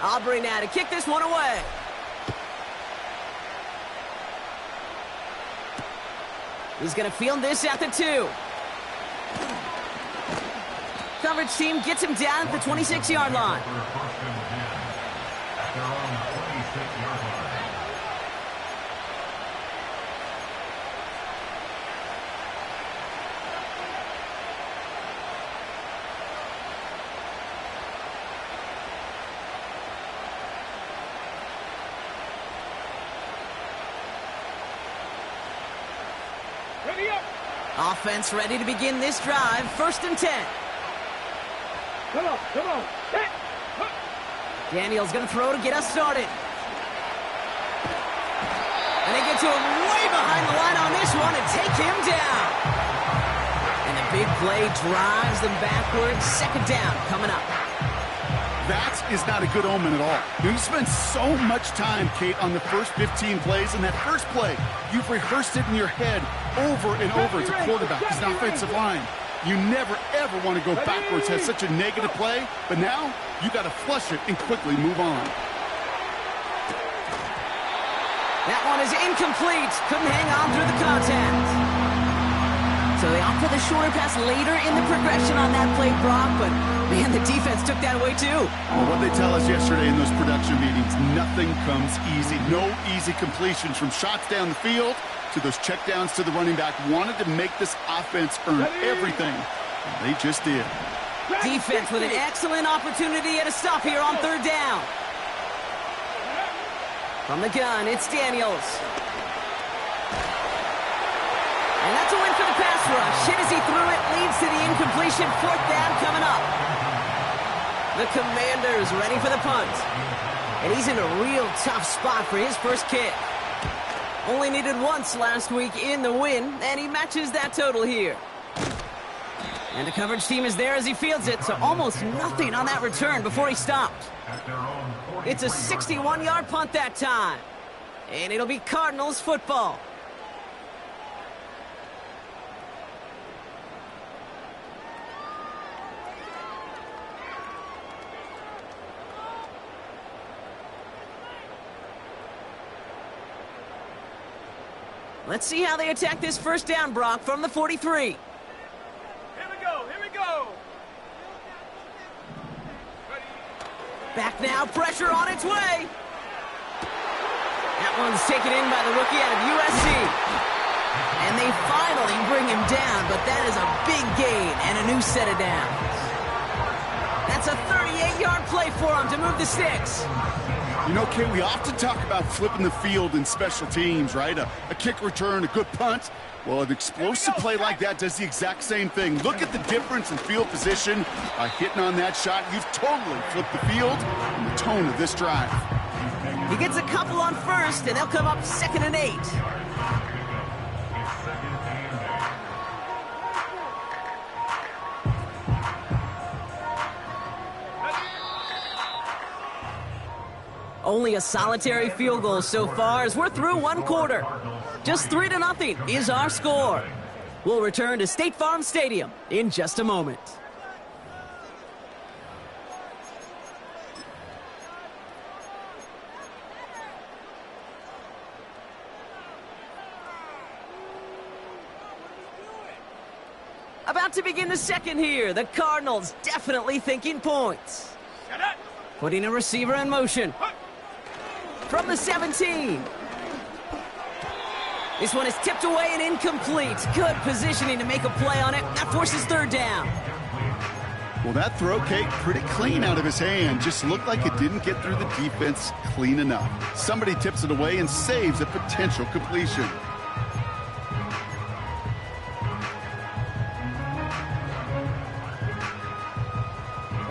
Aubrey now to kick this one away. He's going to field this at the 2. Coverage team gets him down at the 26-yard line. Offense ready to begin this drive. 1st and 10. Come on. Hit. Daniels going to throw to get us started. And they get to him way behind the line on this one and take him down. And a big play drives them backwards. 2nd down coming up. That is not a good omen at all. You spent so much time, Kate, on the first 15 plays. And that first play, you've rehearsed it in your head over and over as a quarterback, as an offensive line. You never, ever want to go backwards, have such a negative play. But now, you got to flush it and quickly move on. That one is incomplete. Couldn't hang on through the contact. So they opt for the shorter pass later in the progression on that play, Brock, but man, the defense took that away too. Well, what they tell us yesterday in those production meetings, nothing comes easy. No easy completions from shots down the field to those checkdowns to the running back. Wanted to make this offense earn everything. They just did. Defense with an excellent opportunity at a stop here on 3rd down. From the gun, it's Daniels. And that's a win for the pass rush. Hit as he threw it, leads to the incompletion. 4th down coming up. The Commanders ready for the punt. And he's in a real tough spot for his first kick. Only needed once last week in the win, and he matches that total here. And the coverage team is there as he fields it, so almost nothing on that return before he stopped. It's a 61-yard punt that time. And it'll be Cardinals football. Let's see how they attack this 1st down, Brock, from the 43. Here we go. Back now, pressure on its way. That one's taken in by the rookie out of USC. And they finally bring him down, but that is a big gain and a new set of downs. That's a 38-yard play for him to move the sticks. You know, Kate, we often talk about flipping the field in special teams, right? A kick return, a good punt. Well, an explosive play like that does the exact same thing. Look at the difference in field position. By hitting on that shot, you've totally flipped the field and the tone of this drive. He gets a couple on 1st, and they'll come up 2nd and 8. Only a solitary field goal so far as we're through 1 quarter. Just 3-0 is our score. We'll return to State Farm Stadium in just a moment. About to begin the 2nd here. The Cardinals definitely thinking points. Putting a receiver in motion. From the 17. This one is tipped away and incomplete. Good positioning to make a play on it. That forces 3rd down. Well, that throw, Kate, pretty clean out of his hand. Just looked like it didn't get through the defense clean enough. Somebody tips it away and saves a potential completion.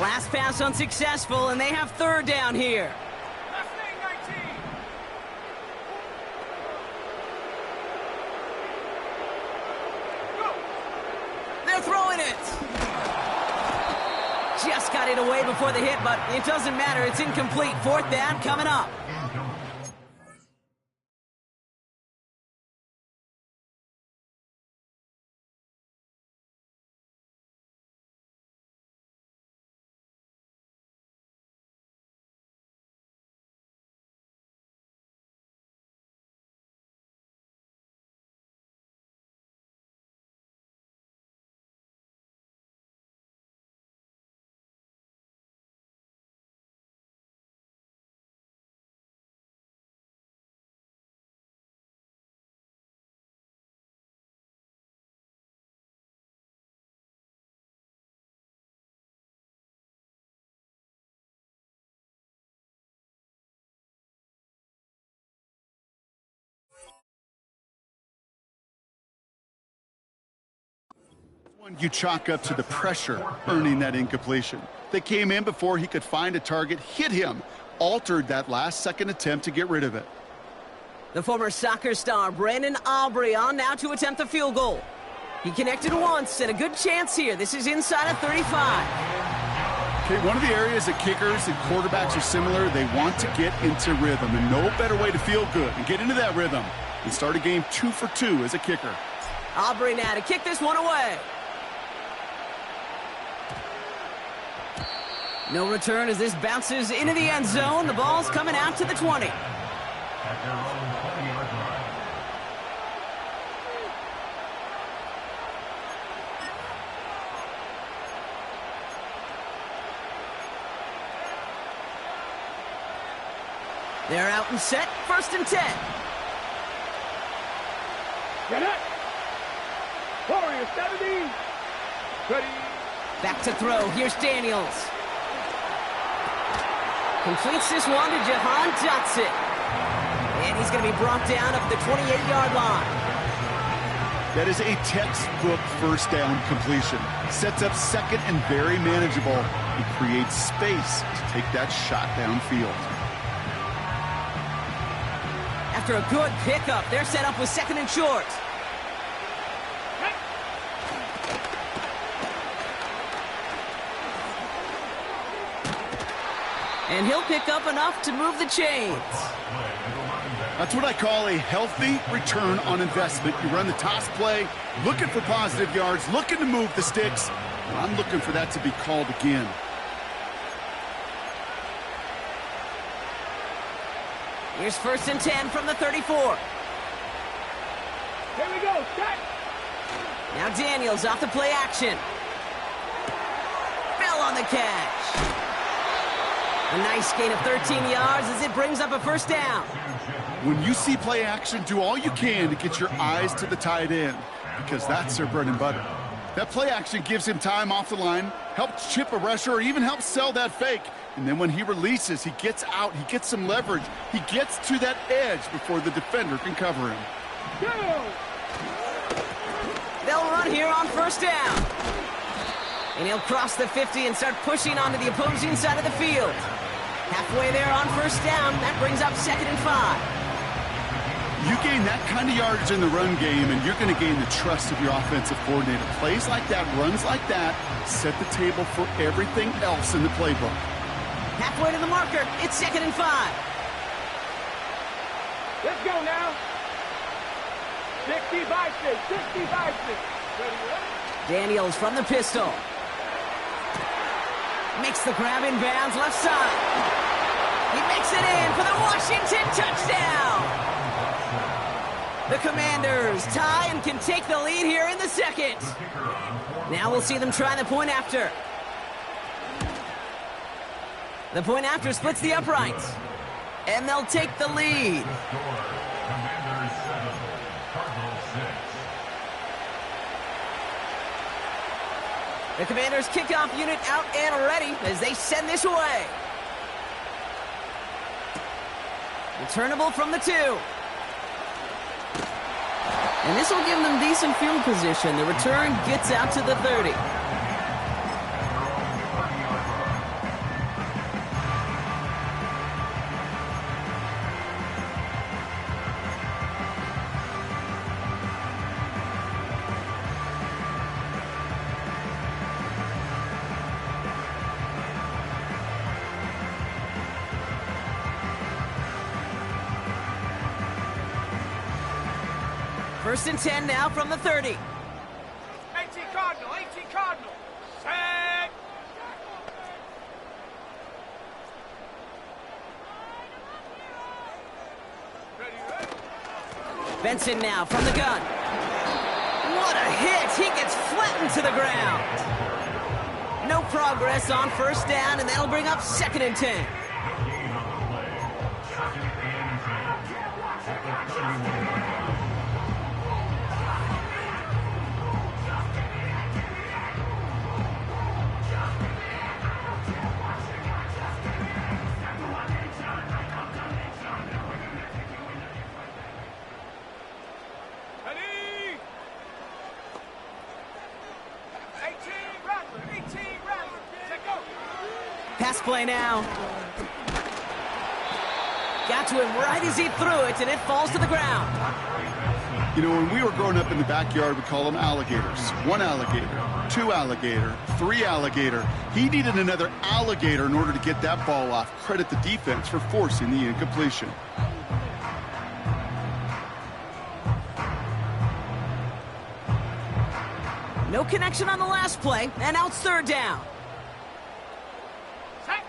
Last pass unsuccessful, and they have 3rd down here. They're throwing it. Just got it away before the hit, but it doesn't matter. It's incomplete. 4th down coming up. You chalk up to the pressure earning that incompletion. They came in before he could find a target, hit him, altered that last-second attempt to get rid of it. The former soccer star Brandon Aubrey on now to attempt the field goal. He connected once and a good chance here. This is inside of 35. Okay, one of the areas that kickers and quarterbacks are similar, they want to get into rhythm, and no better way to feel good and get into that rhythm and start a game 2 for 2 as a kicker. Aubrey now to kick this one away. No return as this bounces into the end zone. The ball's coming out to the 20. They're out and set, 1st and 10. Get it! Warriors 70. Ready. Back to throw, here's Daniels. Completes this one to Jahan Dotson. And he's going to be brought down up the 28-yard line. That is a textbook first down completion. Sets up second and very manageable and creates space to take that shot downfield. After a good pickup, they're set up with 2nd and short. And he'll pick up enough to move the chains. That's what I call a healthy return on investment. You run the toss play, looking for positive yards, looking to move the sticks. I'm looking for that to be called again. Here's 1st and 10 from the 34. Here we go, set. Now Daniels off the play action. Bell on the catch. A nice gain of 13 yards as it brings up a 1st down. When you see play action, do all you can to get your eyes to the tight end, because that's their bread and butter. That play action gives him time off the line, helps chip a rusher, or even helps sell that fake. And then when he releases, he gets out, he gets some leverage, he gets to that edge before the defender can cover him. Go! They'll run here on 1st down. And he'll cross the 50 and start pushing onto the opposing side of the field. Halfway there on 1st down, that brings up 2nd and 5. You gain that kind of yardage in the run game, and you're going to gain the trust of your offensive coordinator. Plays like that, runs like that, set the table for everything else in the playbook. Halfway to the marker, it's 2nd and 5. Let's go now. 60 by 6, 60 by 6. Ready, ready? Daniels from the pistol. Makes the grab in bounds left side. He makes it in for the Washington touchdown. The Commanders tie and can take the lead here in the 2nd. Now we'll see them try the point after. The point after splits the uprights. And they'll take the lead. The Commanders' kickoff unit out and ready as they send this away. Returnable from the 2. And this will give them decent field position. The return gets out to the 30. First and 10 now from the 30. 18 Cardinal, 18 Cardinal. Set. Ready, ready. Benson now from the gun. What a hit! He gets flattened to the ground. No progress on 1st down, and that'll bring up 2nd and 10. pass play now. Got to him right as he threw it, and it falls to the ground. You know, when we were growing up in the backyard, we call them alligators. 1 alligator, 2 alligator, 3 alligator. He needed another alligator in order to get that ball off. Credit the defense for forcing the incompletion. No connection on the last play, and now it's 3rd down. Set.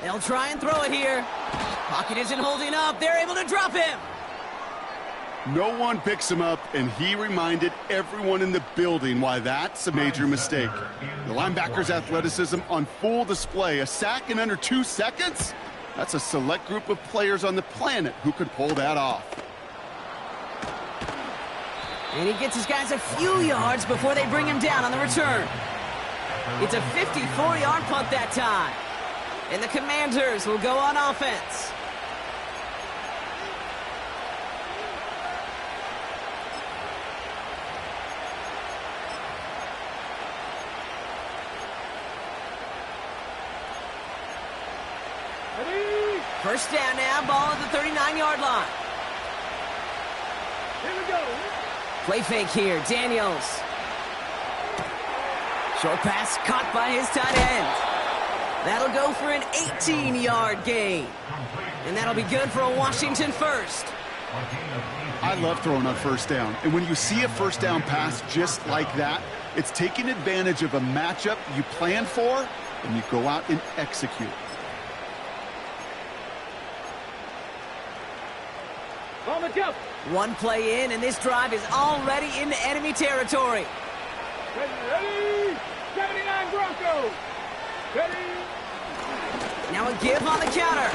They'll try and throw it here. Pocket isn't holding up. They're able to drop him. No one picks him up, and he reminded everyone in the building why that's a major mistake. The linebacker's athleticism on full display. A sack in under 2 seconds? That's a select group of players on the planet who could pull that off. And he gets his guys a few yards before they bring him down on the return. It's a 54-yard punt that time. And the Commanders will go on offense. Ready? 1st down now, ball at the 39-yard line. Here we go. Play fake here, Daniels. Short pass caught by his tight end. That'll go for an 18-yard gain. And that'll be good for a Washington first. I love throwing on 1st down. And when you see a 1st down pass just like that, it's taking advantage of a matchup you plan for, and you go out and execute. On the jump. One play in, and this drive is already into enemy territory. Ready? 79 Broncos. Ready? Now a give on the counter.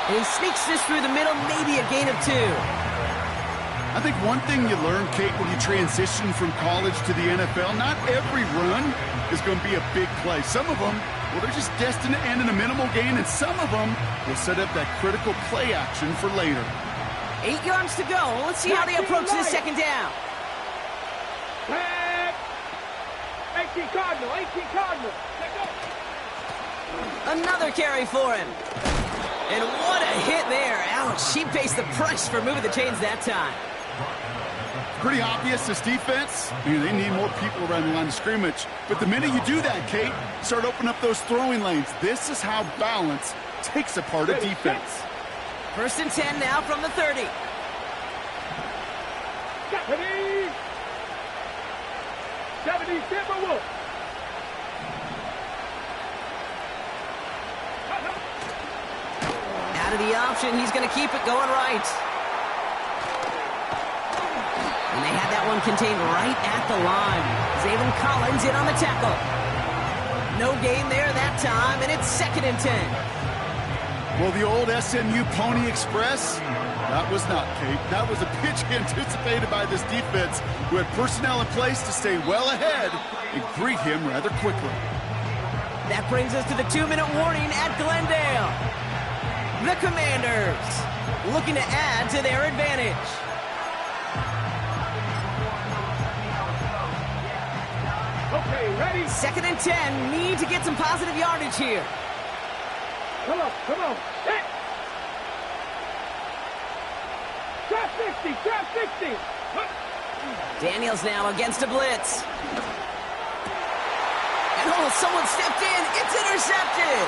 And he sneaks this through the middle, maybe a gain of 2. I think one thing you learn, Kate, when you transition from college to the NFL, not every run is going to be a big play. Some of them, well, they're just destined to end in a minimal gain, and some of them will set up that critical play action for later. 8 yards to go. Let's see how they approach this 2nd down. Back. 18 Cardinal. 18 Cardinal. Let go. Another carry for him. And what a hit there. Ouch, she pays the price for moving the chains that time. Pretty obvious, this defense, they need more people around the line of scrimmage. But the minute you do that, Kate, start opening up those throwing lanes. This is how balance takes apart a defense. 1st and 10 now from the 30. Ready? 70 Timberwolves. Out of the option, he's going to keep it going right. And they had that one contained right at the line. Zaven Collins in on the tackle. No gain there that time, and it's 2nd and 10. Well, the old SMU Pony Express, that was not, Kate. That was a pitch anticipated by this defense, who had personnel in place to stay well ahead and greet him rather quickly. That brings us to the 2-minute warning at Glendale. The Commanders looking to add to their advantage. Okay, ready? 2nd and 10, need to get some positive yardage here. Come on, come on. Hit. Trap 60, trap 60. Daniels now against a blitz. And oh, someone stepped in. It's intercepted.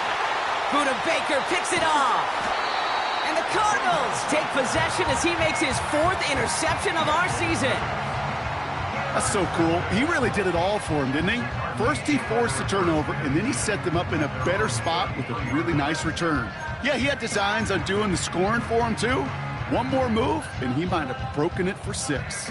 Buda Baker picks it off. And the Cardinals take possession as he makes his 4th interception of our season. That's so cool. He really did it all for him, didn't he? First he forced the turnover, and then he set them up in a better spot with a really nice return. Yeah, he had designs on doing the scoring for him, too. One more move, and he might have broken it for 6.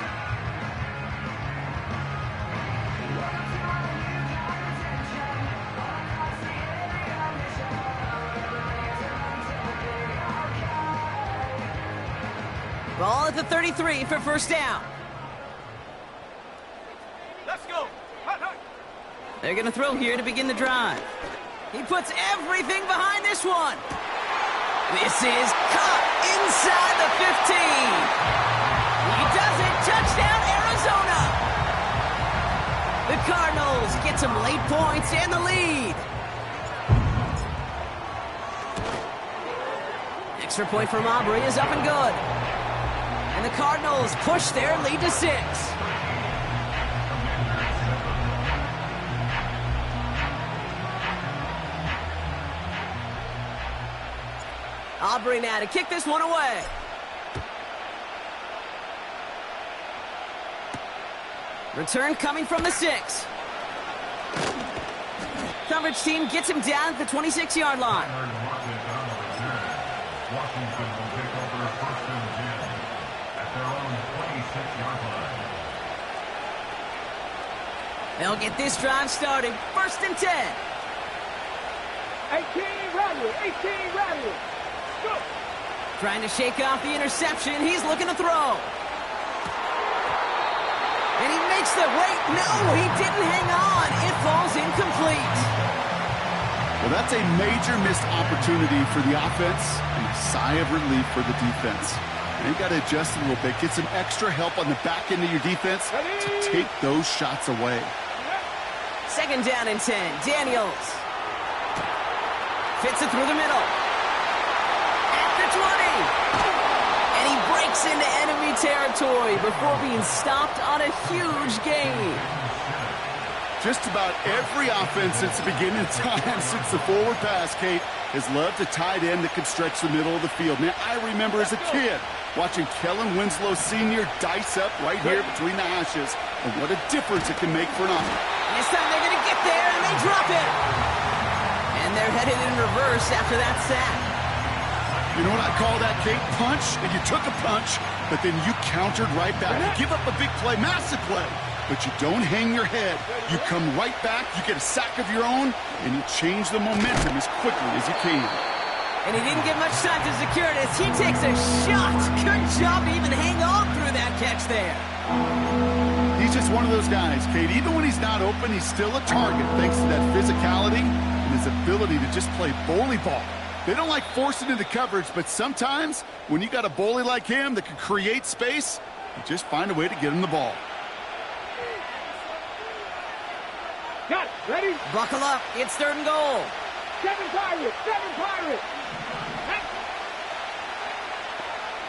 Ball at the 33 for 1st down. Let's go. Hut, hut. They're going to throw here to begin the drive. He puts everything behind this one. This is caught inside the 15. He does it. Touchdown, Arizona. The Cardinals get some late points and the lead. Extra point from Aubrey is up and good. And the Cardinals push their lead to 6. Aubrey now to kick this one away. Return coming from the 6. Coverage team gets him down at the 26-yard line. Washington will take over 1st and 10 at their own 26-yard line. They'll get this drive started. 1st and 10. 18 ready. 18 ready. Go. Trying to shake off the interception. He's looking to throw. And he makes the wait. No, he didn't hang on. It falls incomplete. Well, that's a major missed opportunity for the offense and a sigh of relief for the defense. And you got to adjust a little bit, get some extra help on the back end of your defense to take those shots away. 2nd down and 10. Daniels fits it through the middle. At the 20. And he breaks into enemy territory before being stopped on a huge gain. Just about every offense since the beginning of time, since the forward pass, Kate, has loved a tight end that can stretch the middle of the field. Now, I remember as a kid watching Kellen Winslow Sr. dice up right here between the hashes, and what a difference it can make for an offense. This time they're going to get there, and they drop it. And they're headed in reverse after that sack. You know what I call that, Kate? Punch, and you took a punch, but then you countered right back. You give up a big play, massive play, but you don't hang your head. You come right back, you get a sack of your own, and you change the momentum as quickly as you can. And he didn't get much time to secure it as he takes a shot. Good job to even hang on through that catch there. He's just one of those guys, Kate. Even when he's not open, he's still a target thanks to that physicality and his ability to just play bully ball. They don't like forcing into coverage, but sometimes when you got a bully like him that can create space, you just find a way to get him the ball. Got it. Ready? Buckle up. It's 3rd and goal. 7 Pirates. 7 Pirates.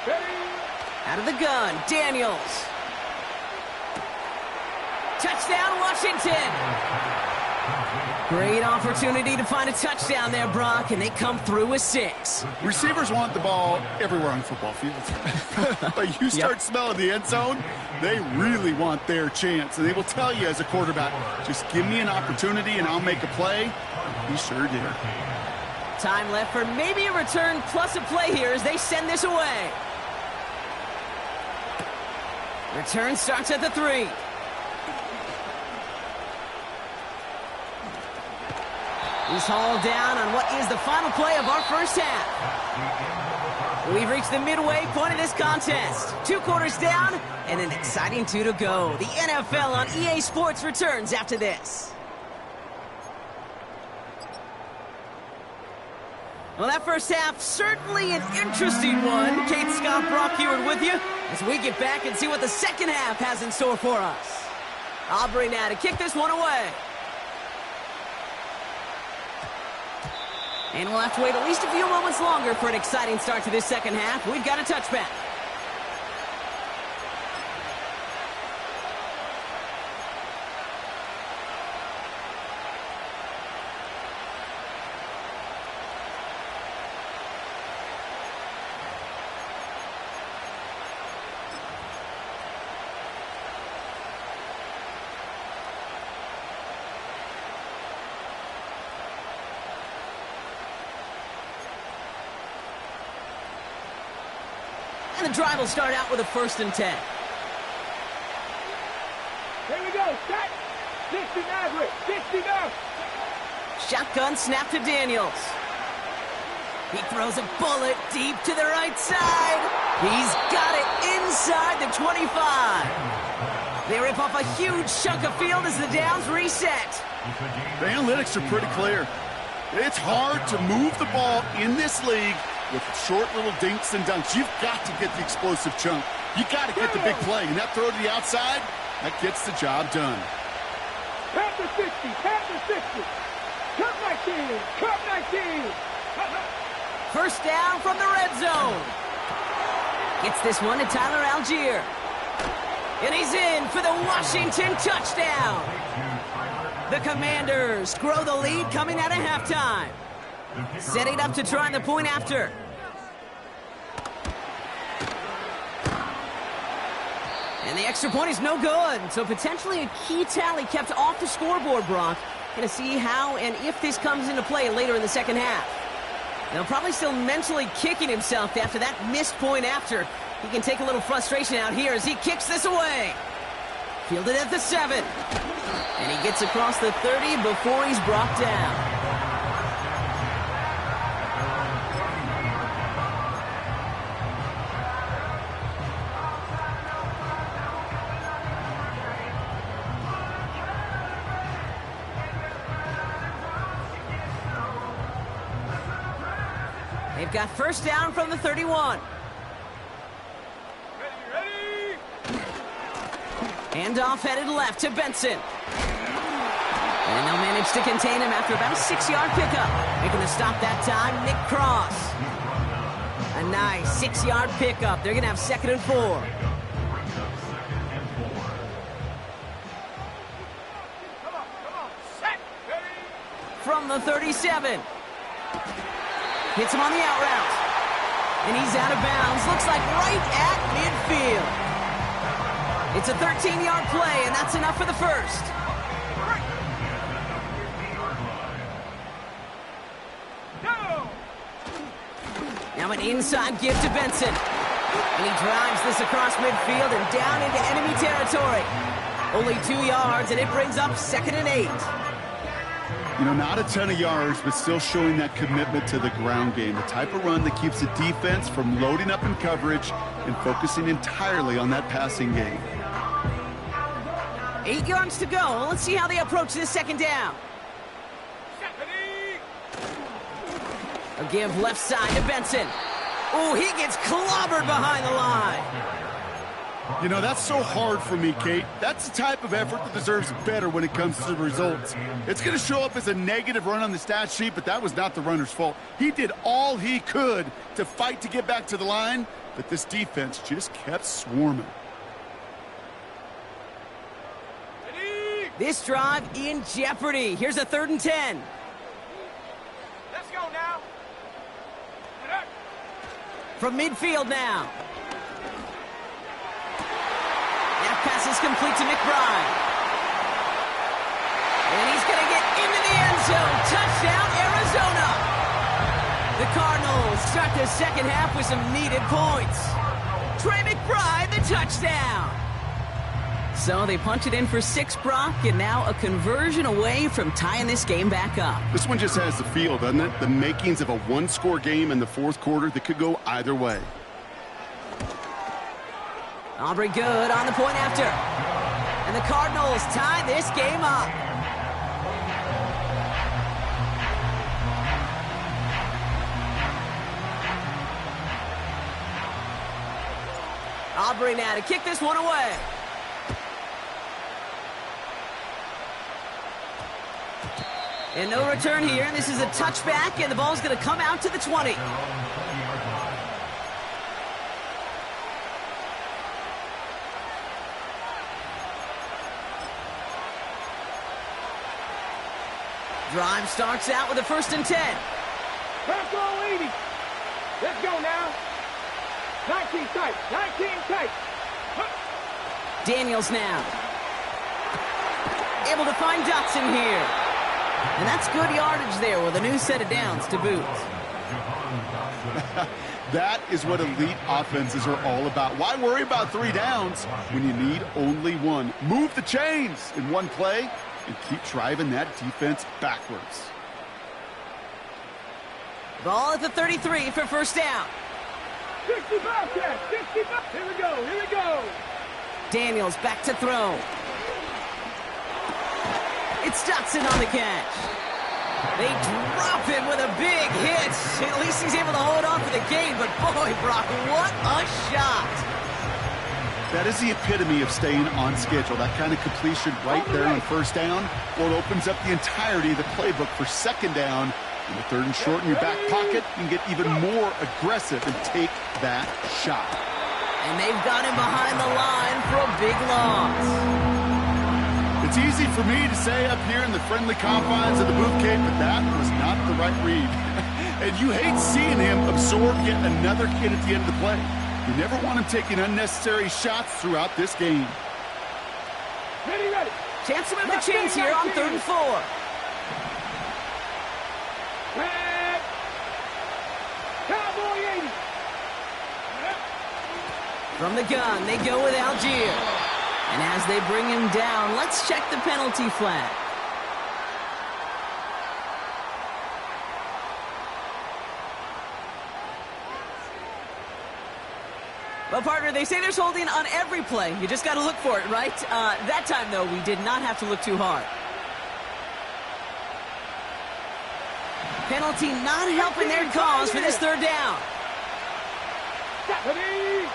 Ready? Out of the gun, Daniels. Touchdown, Washington. Great opportunity to find a touchdown there, Brock, and they come through with 6. Receivers want the ball everywhere on the football field. But you start smelling the end zone, they really want their chance. And they will tell you as a quarterback, just give me an opportunity and I'll make a play. He sure did. Time left for maybe a return plus a play here as they send this away. Return starts at the 3. He's hauled down on what is the final play of our first half. We've reached the midway point of this contest. 2 quarters down and an exciting 2 to go. The NFL on EA Sports returns after this. Well, that first half, certainly an interesting one. Kate, Scott, Brock Heward with you as we get back and see what the second half has in store for us. Aubrey now to kick this one away. And we'll have to wait at least a few moments longer for an exciting start to this second half. We've got a touchback. And the drive will start out with a 1st and 10. Here we go. Set. 60 Maverick. 60 now. Shotgun snap to Daniels. He throws a bullet deep to the right side. He's got it inside the 25. They rip off a huge chunk of field as the downs reset. The analytics are pretty clear. It's hard to move the ball in this league with short little dinks and dunks. You've got to get the explosive chunk. You got to get the big play. And that throw to the outside, that gets the job done. Panther 60. 60. Cup 19. Cup 19. First down from the red zone. Gets this one to Tyler Algier. And he's in for the Washington touchdown. The Commanders grow the lead coming out of halftime. Setting up to try the point after. And the extra point is no good. So potentially a key tally kept off the scoreboard, Brock. Going to see how and if this comes into play later in the second half. Now, probably still mentally kicking himself after that missed point after. He can take a little frustration out here as he kicks this away. Fielded at the 7. And he gets across the 30 before he's brought down. They've got first down from the 31. Ready? Handoff headed left to Benson. And they'll manage to contain him after about a 6-yard pickup. Making the stop that time, Nick Cross. A nice 6-yard pickup. They're going to have 2nd and 4. Come on. Set. Ready? From the 37. Hits him on the out route. And he's out of bounds. Looks like right at midfield. It's a 13-yard play, and that's enough for the first. Go! Now an inside give to Benson. And he drives this across midfield and down into enemy territory. Only 2 yards, and it brings up 2nd and 8. You know, not a ton of yards, but still showing that commitment to the ground game. The type of run that keeps the defense from loading up in coverage and focusing entirely on that passing game. 8 yards to go. Let's see how they approach this second down. Ready? A give left side to Benson. Oh, he gets clobbered behind the line. You know, that's so hard for me, Kate. That's the type of effort that deserves better when it comes to the results. It's going to show up as a negative run on the stat sheet, but that was not the runner's fault. He did all he could to fight to get back to the line, but this defense just kept swarming. Ready? This drive in jeopardy. Here's a 3rd and 10. Let's go now. Get up. From midfield now. That pass is complete to McBride. And he's going to get into the end zone. Touchdown, Arizona. The Cardinals start the second half with some needed points. Trey McBride, the touchdown. So they punch it in for 6, Brock, and now a conversion away from tying this game back up. This one just has the feel, doesn't it? The makings of a one-score game in the 4th quarter that could go either way. Aubrey good on the point after. And the Cardinals tie this game up. Aubrey now to kick this one away. And no return here. This is a touchback, and the ball's going to come out to the 20. Drive starts out with a 1st and 10. Pass all 80. Let's go now. 19 tight. 19 tight. Daniels now. Able to find Dotson here. And that's good yardage there with a new set of downs to boot. That is what elite offenses are all about. Why worry about 3 downs when you need only 1? Move the chains in one play and keep driving that defense backwards. Ball at the 33 for first down. 65 catch. 65. Here we go. Here we go. Daniels back to throw. It's Dotson on the catch. They drop him with a big hit. At least he's able to hold on for the gain, but boy, Brock, what a shot. That is the epitome of staying on schedule. That kind of completion right there on first down, or it opens up the entirety of the playbook for second down In the third and short in your back pocket, you can get even more aggressive and take that shot. And they've got him behind the line for a big loss. It's easy for me to say up here in the friendly confines of the booth, Kate, but that was not the right read. And you hate seeing him absorb yet another hit at the end of the play. You never want him taking unnecessary shots throughout this game. Ready, ready. Chance to move the chains here on 3rd and 4. Red. Cowboy 80. From the gun, they go with Algier. And as they bring him down, let's check the penalty flag. Well, partner, they say there's holding on every play. You just got to look for it, right? That time, though, we did not have to look too hard. Penalty not helping their cause for this 3rd down. Ready.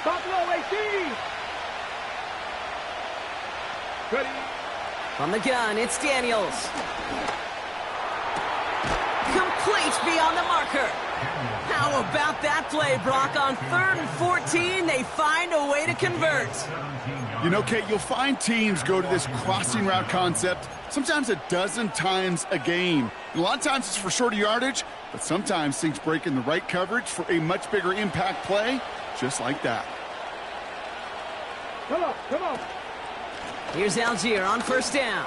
Buffalo 18. Ready. From the gun, it's Daniels. Complete beyond the marker. How about that play, Brock? On 3rd and 14, they find a way to convert. You know, Kate, you'll find teams go to this crossing route concept sometimes a dozen times a game. And a lot of times it's for shorter yardage, but sometimes things break in the right coverage for a much bigger impact play, just like that. Come on, come on. Here's Algier on 1st down.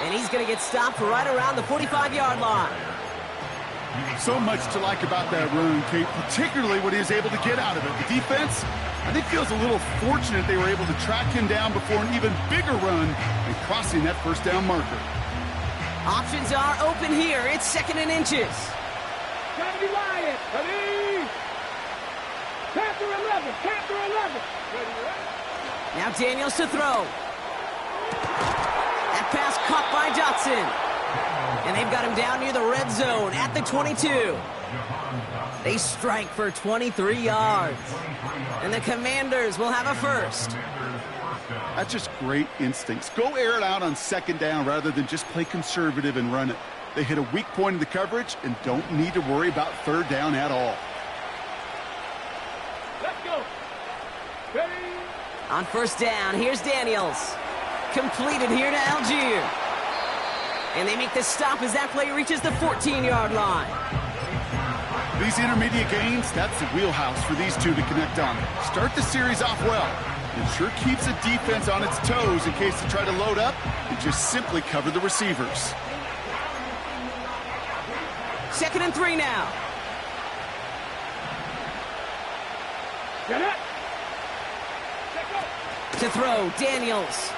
And he's going to get stopped right around the 45-yard line. So much to like about that run, Kate, particularly what he was able to get out of it. The defense, I think, feels a little fortunate they were able to track him down before an even bigger run and crossing that 1st down marker. Options are open here. It's 2nd and inches. 70 Lions. Ready. Panther 11. Panther 11. Ready, ready. Now Daniels to throw. That pass caught by Dotson. And they've got him down near the red zone at the 22. They strike for 23 yards. And the Commanders will have a 1st. That's just great instincts. Go air it out on 2nd down rather than just play conservative and run it. They hit a weak point in the coverage and don't need to worry about 3rd down at all. Let's go. Ready. On 1st down, here's Daniels. Completed here to Algier. And they make the stop as that play reaches the 14-yard line. These intermediate games, that's the wheelhouse for these two to connect on. Start the series off well. It sure keeps the defense on its toes in case they try to load up and just simply cover the receivers. 2nd and 3 now. Get it. To throw, Daniels.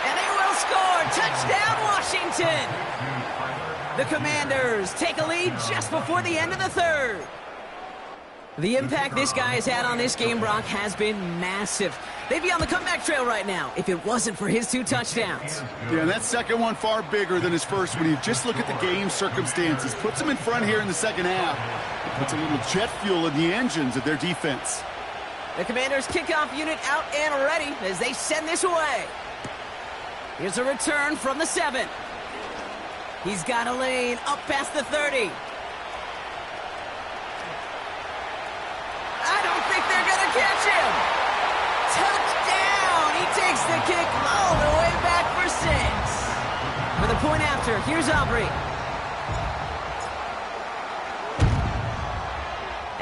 And they will score. Touchdown, Washington. The Commanders take a lead just before the end of the 3rd. The impact this guy has had on this game, Brock, has been massive. They'd be on the comeback trail right now if it wasn't for his 2 touchdowns. Yeah, that second one far bigger than his first when you just look at the game circumstances. Puts them in front here in the 2nd half. It puts a little jet fuel in the engines of their defense. The Commanders' kickoff unit out and ready as they send this away. Here's a return from the 7. He's got a lane up past the 30. I don't think they're going to catch him. Touchdown! He takes the kick all the way back for 6. For the point after, here's Aubrey.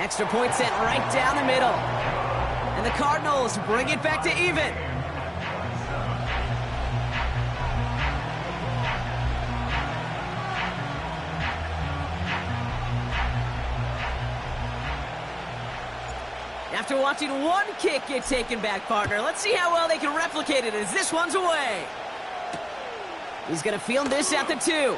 Extra point sent right down the middle. And the Cardinals bring it back to even. After watching one kick get taken back, partner, let's see how well they can replicate it as this one's away. He's going to field this at the 2.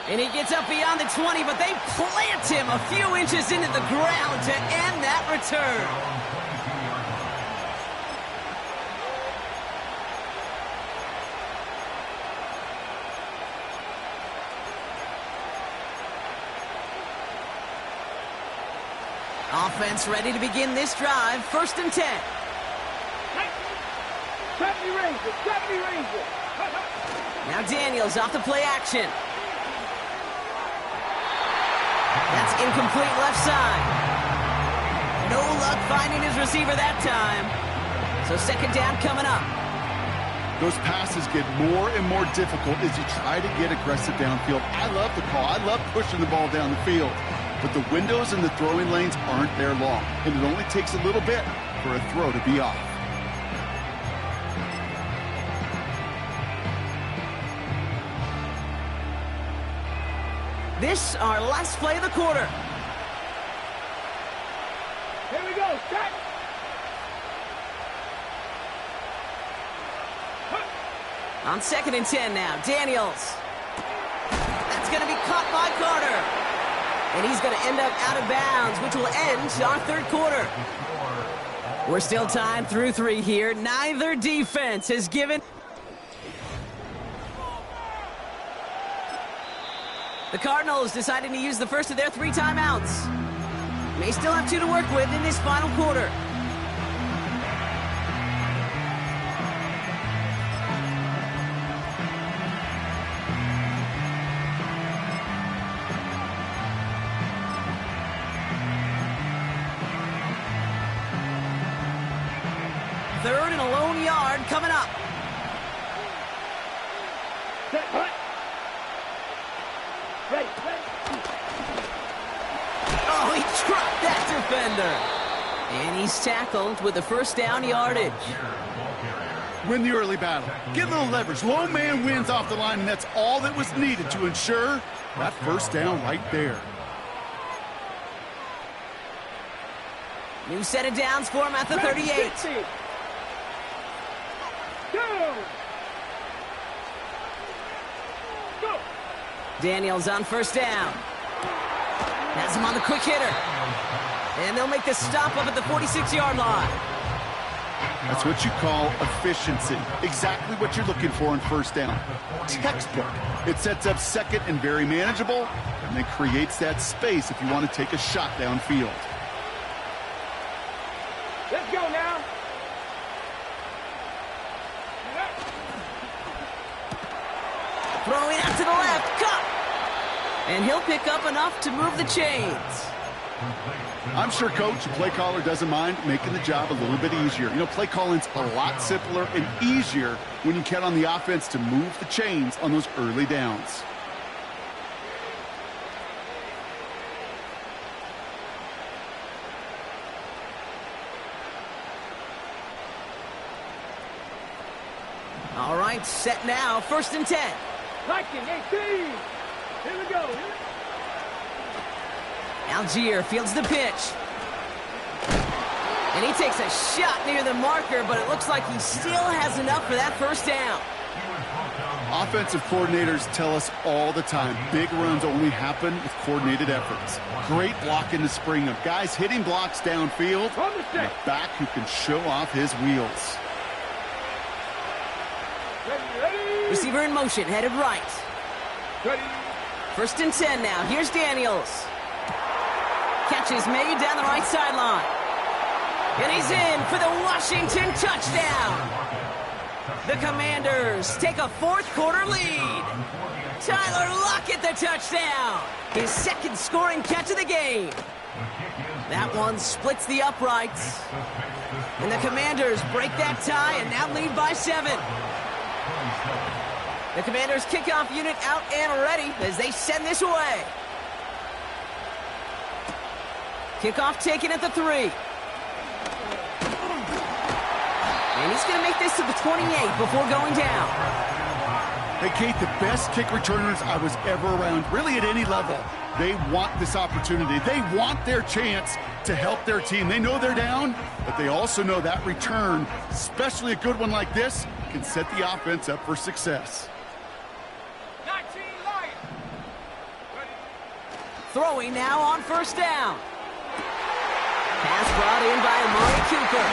And he gets up beyond the 20, but they plant him a few inches into the ground to end that return. Offense ready to begin this drive. 1st and 10. 70 Rangers, 70 Rangers. Now Daniels off the play action. That's incomplete left side. No luck finding his receiver that time. So second down coming up. Those passes get more and more difficult as you try to get aggressive downfield. I love the call. I love pushing the ball down the field. But the windows in the throwing lanes aren't there long. And it only takes a little bit for a throw to be off. This our last play of the quarter. Here we go, set. On 2nd and 10 now, Daniels. That's going to be caught by Carter. And he's going to end up out of bounds, which will end our third quarter. We're still tied through 3 here. Neither defense has given. The Cardinals deciding to use the first of their 3 timeouts. May still have 2 to work with in this final quarter. Third and a lone yard coming up. Set, hut. Ready, ready. Oh, he dropped that defender. And he's tackled with the first down yardage. Win the early battle. Get a little leverage. Low man wins off the line, and that's all that was needed to ensure that first down right there. New set of downs for him at the 38. 60. Go. Go. Daniels on first down. Has him on the quick hitter. And they'll make the stop up at the 46-yard line. That's what you call efficiency. Exactly what you're looking for in first down. Textbook. It sets up second and very manageable, and then creates that space if you want to take a shot downfield. Let's go now. Throwing out to the left. Cut. And he'll pick up enough to move the chains. I'm sure coach and play caller doesn't mind making the job a little bit easier. You know, play calling's a lot simpler and easier when you count on the offense to move the chains on those early downs. All right, set now. 1st and 10. Liking 18. Here we go. Algier fields the pitch. And he takes a shot near the marker, but it looks like he still has enough for that first down. Offensive coordinators tell us all the time, big runs only happen with coordinated efforts. Great block in the spring of guys hitting blocks downfield, and a back who can show off his wheels. Ready. Receiver in motion, headed right. Ready. 1st and 10 now. Here's Daniels. Catch is made down the right sideline. And he's in for the Washington touchdown. The Commanders take a 4th quarter lead. Tyler Lockett the touchdown. His 2nd scoring catch of the game. That one splits the uprights. And the Commanders break that tie and now lead by 7. The Commanders' kickoff unit out and ready as they send this away. Kickoff taken at the 3. And he's going to make this to the 28 before going down. Hey, Kate, the best kick returners I was ever around, really at any level, they want this opportunity. They want their chance to help their team. They know they're down, but they also know that return, especially a good one like this, can set the offense up for success. 19 Lions. Throwing now on first down. Pass brought in by Amari Cooper.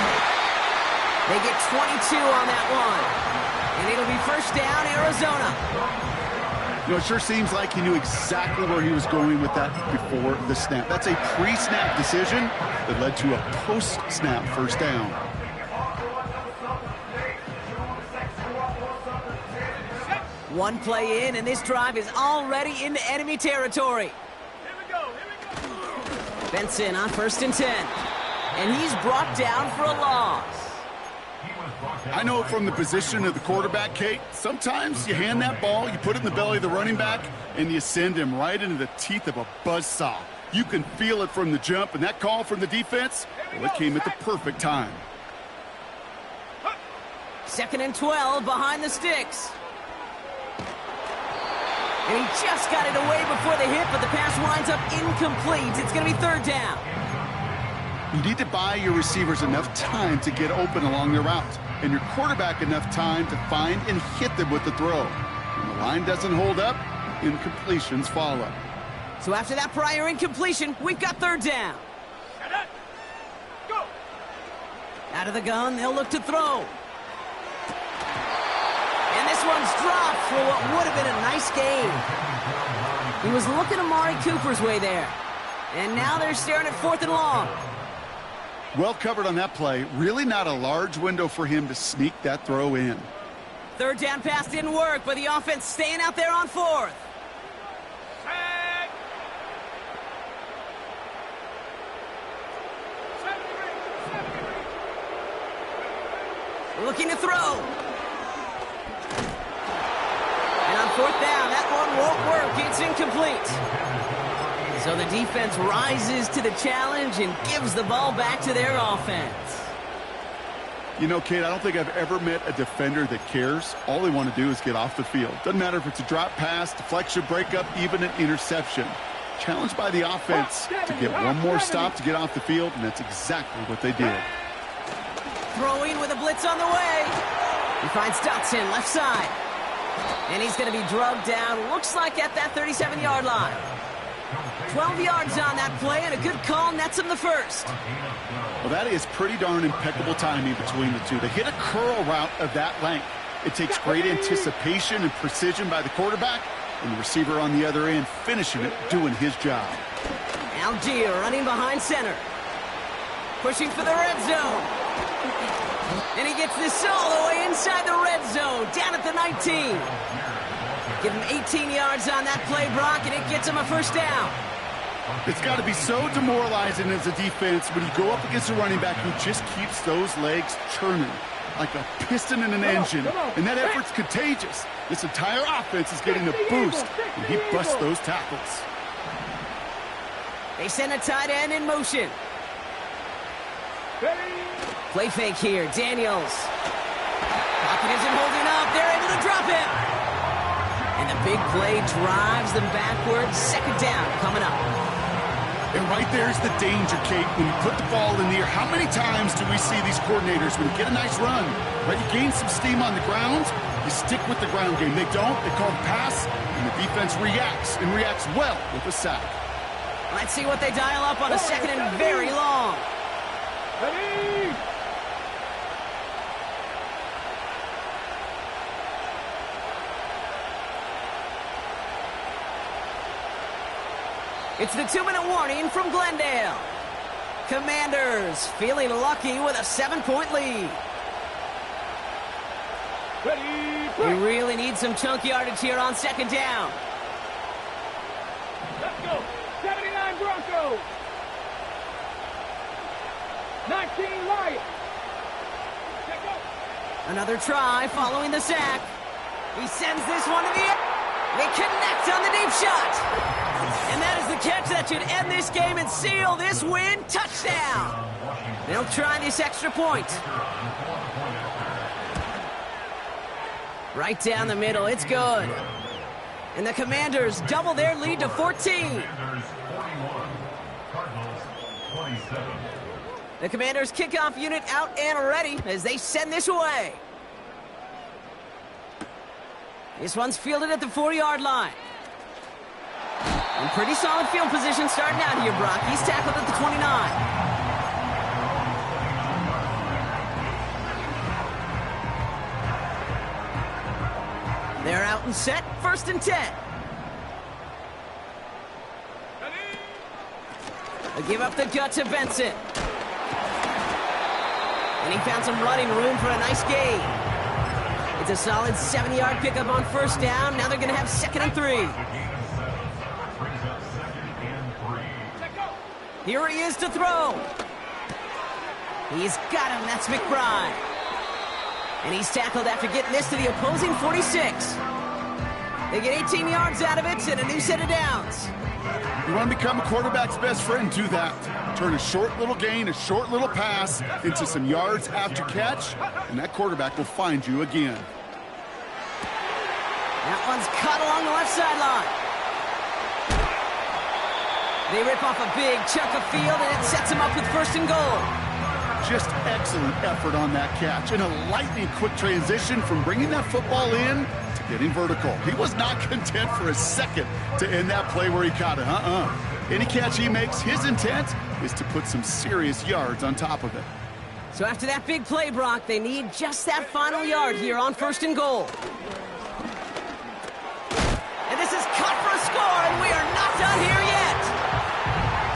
They get 22 on that one. And it'll be first down, Arizona. You know, it sure seems like he knew exactly where he was going with that before the snap. That's a pre-snap decision that led to a post-snap first down. One play in, and this drive is already into enemy territory. Here we go. Benson on 1st and 10. And he's brought down for a loss. I know from the position of the quarterback, Kate, sometimes you hand that ball, you put it in the belly of the running back, and you send him right into the teeth of a buzzsaw. You can feel it from the jump, and that call from the defense, well, it came at the perfect time. 2nd and 12 behind the sticks. And he just got it away before the hit, but the pass winds up incomplete. It's going to be 3rd down. You need to buy your receivers enough time to get open along their route, and your quarterback enough time to find and hit them with the throw. When the line doesn't hold up, incompletions follow. So after that prior incompletion, we've got 3rd down. Go. Out of the gun, they'll look to throw. And this one's dropped for what would have been a nice game. He was looking Amari Cooper's way there. And now they're staring at 4th and long. Well covered on that play. Really not a large window for him to sneak that throw in. 3rd down pass didn't work, but the offense staying out there on 4th. Tag. Looking to throw. And on 4th down, that one won't work. It's incomplete. So the defense rises to the challenge and gives the ball back to their offense. You know, Kate, I don't think I've ever met a defender that cares. All they want to do is get off the field. Doesn't matter if it's a drop pass, deflection, breakup, even an interception. Challenged by the offense to get one more stop to get off the field, and that's exactly what they did. Throwing with a blitz on the way. He finds Dotson left side. And he's going to be drugged down, looks like at that 37-yard line. 12 yards on that play, and a good call nets him the 1st. Well, that is pretty darn impeccable timing between the two. They hit a curl route of that length. It takes great anticipation and precision by the quarterback, and the receiver on the other end finishing it, doing his job. Algier running behind center. Pushing for the red zone. And he gets this all the way inside the red zone, down at the 19. Give him 18 yards on that play, Brock, and it gets him a 1st down. It's got to be so demoralizing as a defense when you go up against a running back who just keeps those legs churning like a piston in an engine, and that effort's contagious. This entire offense is getting a boost, and he busts those tackles. They send a tight end in motion. Play fake here, Daniels. Pocket isn't holding up. They're able to drop him. And the big play drives them backwards. 2nd down coming up. And right there's the danger, Kate. When you put the ball in the air, how many times do we see these coordinators, when you get a nice run, right, you gain some steam on the ground, you stick with the ground game. They don't. They call the pass, and the defense reacts, and reacts well with a sack. Let's see what they dial up on a 2nd and very long. Ready. It's the 2-minute warning from Glendale. Commanders feeling lucky with a 7-point lead. Ready. We really need some chunk yardage here on 2nd down. Let's go. 79 Broncos. 19 Lions. Check go. Another try following the sack. He sends this one to the air. They connect on the deep shot. And that is the catch that should end this game and seal this win. Touchdown. They'll try this extra point. Right down the middle. It's good. And the Commanders double their lead to 14. The Commanders kickoff unit out and ready as they send this away. This one's fielded at the 4-yard line. And pretty solid field position starting out here, Brock. He's tackled at the 29. They're out and set. 1st and 10. They give up the gut to Benson. And he found some running room for a nice gain. It's It's a solid 7-yard pickup on first down. Now they're going to have 2nd and 3. Here he is to throw. He's got him. That's McBride. And he's tackled after getting this to the opposing 46. They get 18 yards out of it and a new set of downs. You want to become a quarterback's best friend, do that. Turn a short little gain, a short little pass into some yards after catch, and that quarterback will find you again. That one's cut along the left sideline. They rip off a big chunk of field, and it sets them up with 1st and goal. Just excellent effort on that catch, and a lightning-quick transition from bringing that football in to getting vertical. He was not content for a second to end that play where he caught it. Any catch he makes, his intent is to put some serious yards on top of it. So after that big play, Brock, they need just that final yard here on 1st and goal. And this is cut for a score, and we are not done here yet.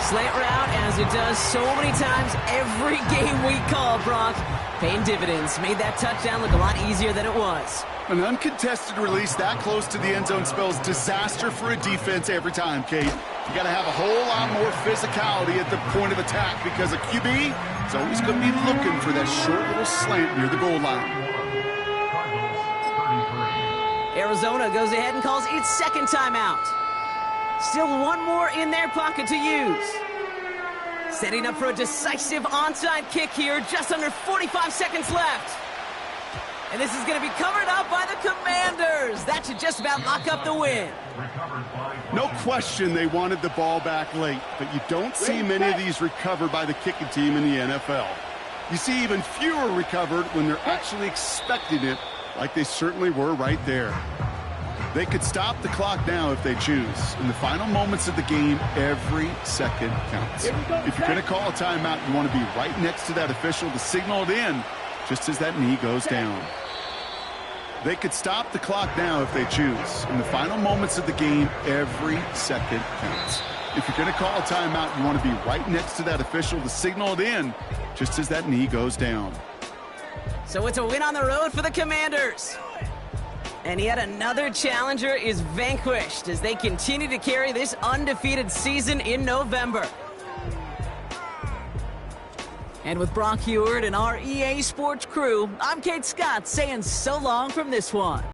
Slant route, as it does so many times every game we call, Brock. Paying dividends. Made that touchdown look a lot easier than it was. An uncontested release that close to the end zone spells disaster for a defense every time, Kate. You got to have a whole lot more physicality at the point of attack because a QB is always going to be looking for that short little slant near the goal line. Arizona goes ahead and calls its 2nd timeout. Still one more in their pocket to use. Setting up for a decisive onside kick here, just under 45 seconds left. And this is going to be covered up by the Commanders. That should just about lock up the win. No question they wanted the ball back late, but you don't see many of these recovered by the kicking team in the NFL. You see even fewer recovered when they're actually expecting it, like they certainly were right there. They could stop the clock now if they choose. In the final moments of the game, every second counts. If you're going to call a timeout, you want to be right next to that official to signal it in just as that knee goes down. They could stop the clock now if they choose. In the final moments of the game, every second counts. If you're going to call a timeout, you want to be right next to that official to signal it in just as that knee goes down. So it's a win on the road for the Commanders. And yet another challenger is vanquished as they continue to carry this undefeated season in November. And with Brock Huard and our EA Sports crew, I'm Kate Scott saying so long from this one.